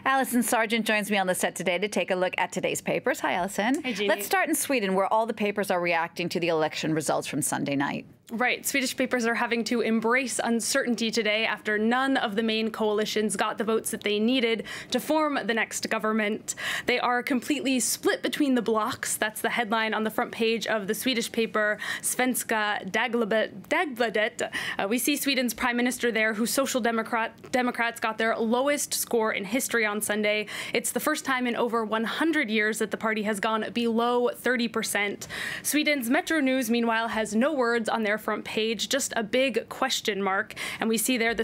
Alison Sargent joins me on the set today to take a look at today's papers. Hi, Alison. Hey, Jeannie. Let's start in Sweden, where all the papers are reacting to the election results from Sunday night. Right. Swedish papers are having to embrace uncertainty today after none of the main coalitions got the votes that they needed to form the next government. They are completely split between the blocks. That's the headline on the front page of the Swedish paper Svenska Dagbladet. We see Sweden's prime minister there, whose Social Democrats got their lowest score in history on Sunday. It's the first time in over 100 years that the party has gone below 30%. Sweden's Metro News, meanwhile, has no words on their front page, just a big question mark. And we see there the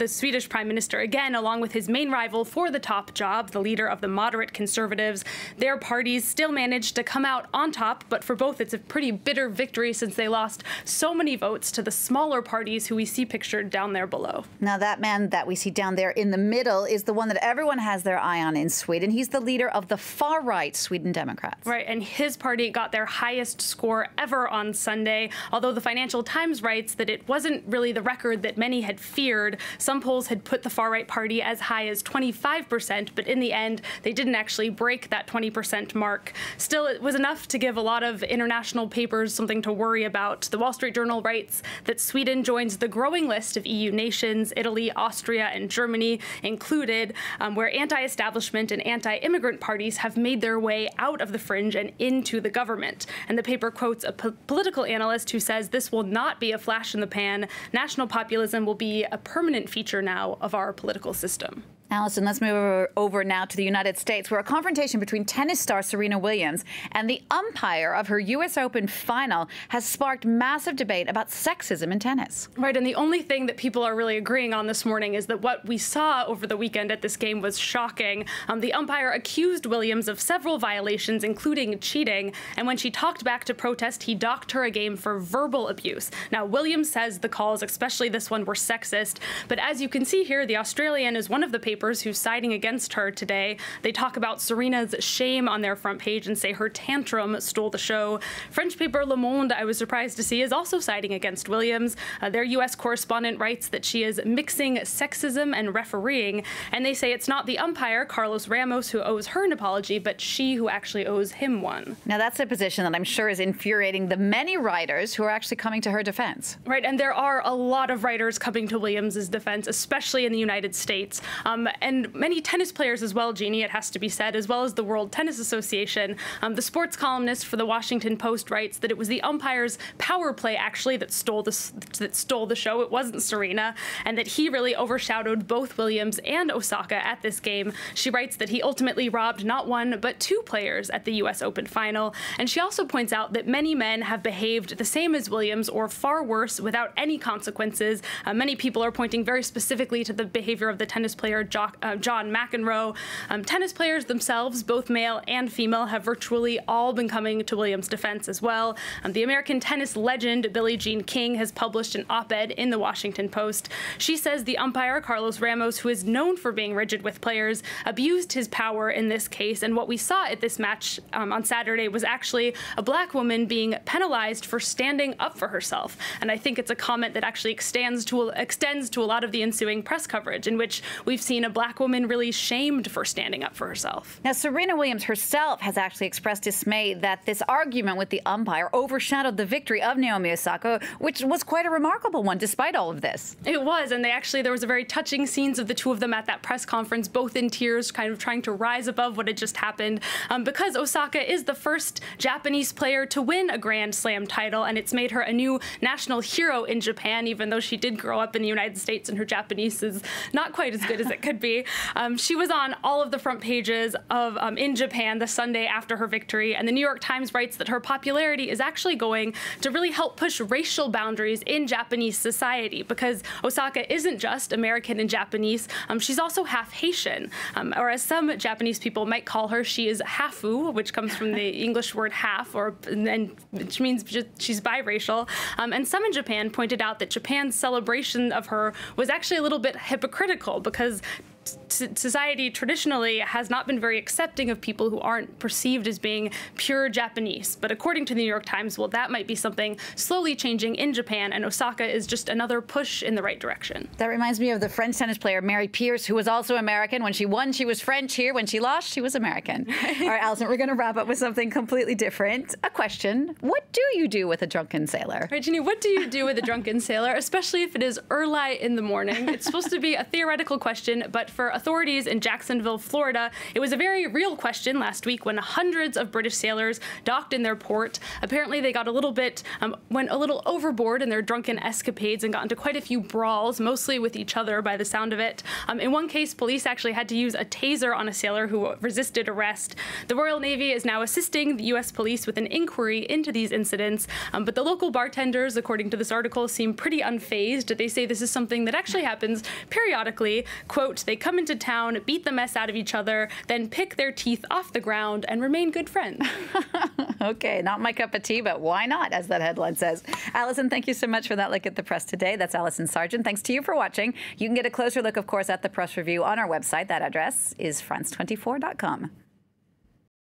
Swedish prime minister again, along with his main rival for the top job, the leader of the moderate conservatives. Their parties still managed to come out on top, but for both it's a pretty bitter victory since they lost so many votes to the smaller parties who we see pictured down there below. Now, that man that we see down there in the middle is the one that everyone has their eye on in Sweden. He's the leader of the far-right Sweden Democrats. Right, and his party got their highest score ever on Sunday, although the Financial Times writes that it wasn't really the record that many had feared. Some polls had put the far-right party as high as 25%, but in the end, they didn't actually break that 20% mark. Still, it was enough to give a lot of international papers something to worry about. The Wall Street Journal writes that Sweden joins the growing list of EU nations, Italy, Austria, and Germany included, where anti-establishment and anti-immigrant parties have made their way out of the fringe and into the government. And the paper quotes a political analyst who says this will not be a flash in the pan. National populism will be a permanent feature now of our political system. Alison, let's move over now to the United States, where a confrontation between tennis star Serena Williams and the umpire of her U.S. Open final has sparked massive debate about sexism in tennis. Right, and the only thing that people are really agreeing on this morning is that what we saw over the weekend at this game was shocking. The umpire accused Williams of several violations, including cheating, and when she talked back to protest, he docked her a game for verbal abuse. Now, Williams says the calls, especially this one, were sexist, but as you can see here, the Australian is one of the papers who's siding against her today. They talk about Serena's shame on their front page and say her tantrum stole the show. French paper Le Monde, I was surprised to see, is also siding against Williams. Their U.S. correspondent writes that she is mixing sexism and refereeing, and they say it's not the umpire, Carlos Ramos, who owes her an apology, but she who actually owes him one. Now, that's a position that I'm sure is infuriating the many writers who are actually coming to her defense. Right, and there are a lot of writers coming to Williams' defense, especially in the United States. And many tennis players as well, Jeannie, it has to be said, as well as the World Tennis Association. The sports columnist for the Washington Post writes that it was the umpire's power play, actually, that stole the show. It wasn't Serena, and that he really overshadowed both Williams and Osaka at this game. She writes that he ultimately robbed not one, but two players at the U.S. Open final. And she also points out that many men have behaved the same as Williams or far worse without any consequences. Many people are pointing very specifically to the behavior of the tennis player John McEnroe. Tennis players themselves, both male and female, have virtually all been coming to Williams' defense as well. The American tennis legend Billie Jean King has published an op-ed in the Washington Post. She says the umpire, Carlos Ramos, who is known for being rigid with players, abused his power in this case, and what we saw at this match on Saturday was actually a black woman being penalized for standing up for herself. And I think it's a comment that actually extends to a lot of the ensuing press coverage, in which we've seen a black woman really shamed for standing up for herself. Now, Serena Williams herself has actually expressed dismay that this argument with the umpire overshadowed the victory of Naomi Osaka, which was quite a remarkable one, despite all of this. It was, and there was a very touching scenes of the two of them at that press conference, both in tears, kind of trying to rise above what had just happened, because Osaka is the first Japanese player to win a Grand Slam title, and it's made her a new national hero in Japan, even though she did grow up in the United States and her Japanese is not quite as good as it could be. She was on all of the front pages of in Japan the Sunday after her victory, and the New York Times writes that her popularity is actually going to really help push racial boundaries in Japanese society, because Osaka isn't just American and Japanese, she's also half Haitian, or as some Japanese people might call her, she is hafu, which comes from the English word half, which means she's biracial. And some in Japan pointed out that Japan's celebration of her was actually a little bit hypocritical, because society traditionally has not been very accepting of people who aren't perceived as being pure Japanese. But according to the New York Times, well, that might be something slowly changing in Japan, and Osaka is just another push in the right direction. That reminds me of the French tennis player Mary Pierce, who was also American. When she won, she was French. Here, when she lost, she was American. All right, Alison, we're going to wrap up with something completely different. A question. What do you do with a drunken sailor? Right, Jeannie, what do you do with a drunken sailor, especially if it is early in the morning? It's supposed to be a theoretical question, but for authorities in Jacksonville, Florida, it was a very real question last week when hundreds of British sailors docked in their port. Apparently, they got a little bit, went a little overboard in their drunken escapades and got into quite a few brawls, mostly with each other by the sound of it. In one case, police actually had to use a taser on a sailor who resisted arrest. The Royal Navy is now assisting the U.S. police with an inquiry into these incidents, but the local bartenders, according to this article, seem pretty unfazed. They say this is something that actually happens periodically. Quote, they come into town, beat the mess out of each other, then pick their teeth off the ground and remain good friends. Okay, not my cup of tea, but why not, as that headline says. Alison, thank you so much for that look at the press today. That's Alison Sargent. Thanks to you for watching. You can get a closer look, of course, at the press review on our website. That address is france24.com.